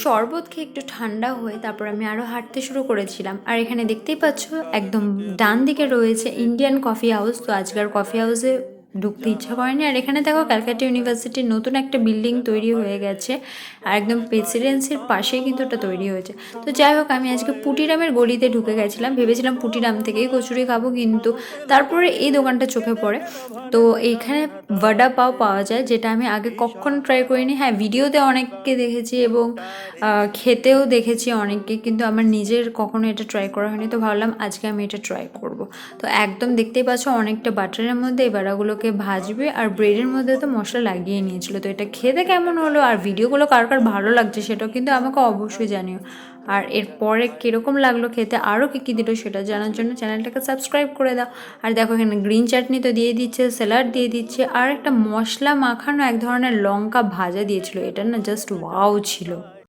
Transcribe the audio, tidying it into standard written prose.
শরবত খেয়ে একটু ঠান্ডা হয়ে তারপর আমি আরও হাঁটতে শুরু করেছিলাম। আর এখানে দেখতেই পাচ্ছ একদম ডান দিকে রয়েছে ইন্ডিয়ান কফি হাউস। তো আজকের কফি হাউসে ঢুকতে ইচ্ছা করেনি। আর এখানে দেখো ক্যালকাটা ইউনিভার্সিটির নতুন একটা বিল্ডিং তৈরি হয়ে গেছে, আর একদম প্রেসিডেন্সির পাশেই কিন্তু ওটা তৈরি হয়েছে। তো যাই হোক, আমি আজকে পুটিরামের গলিতে ঢুকে গেছিলাম, ভেবেছিলাম পুটিরাম থেকেই কচুরি খাবো, কিন্তু তারপরে এই দোকানটা চোখে পড়ে। তো এইখানে বড়া পাও পাওয়া যায়, যেটা আমি আগে কখনো ট্রাই করিনি। হ্যাঁ, ভিডিওতে অনেককে দেখেছি এবং খেতেও দেখেছি অনেককে, কিন্তু আমার নিজের কখনো এটা ট্রাই করা হয়নি। তো ভাবলাম আজকে আমি এটা ট্রাই করব। তো একদম দেখতেই পাচ্ছ অনেকটা বাটারের মধ্যে এই বড়াগুলোকে ভাজবে, আর ব্রেডের মধ্যে তো মশলা লাগিয়ে নিয়েছিল। তো এটা খেতে কেমন হলো আর ভিডিওগুলো কার কার ভালো লাগছে সেটাও কিন্তু আমাকে অবশ্যই জানিও। আর এরপরে কীরকম লাগলো খেতে, আরও কী কী দিল সেটা জানার জন্য চ্যানেলটাকে সাবস্ক্রাইব করে দাও। আর দেখো এখানে গ্রিন চাটনি তো দিয়ে দিচ্ছে, স্যালাড দিয়ে দিচ্ছে, আর একটা মশলা মাখানো এক ধরনের লঙ্কা ভাজা দিয়েছিল। এটা না জাস্ট ওয়াও ছিল।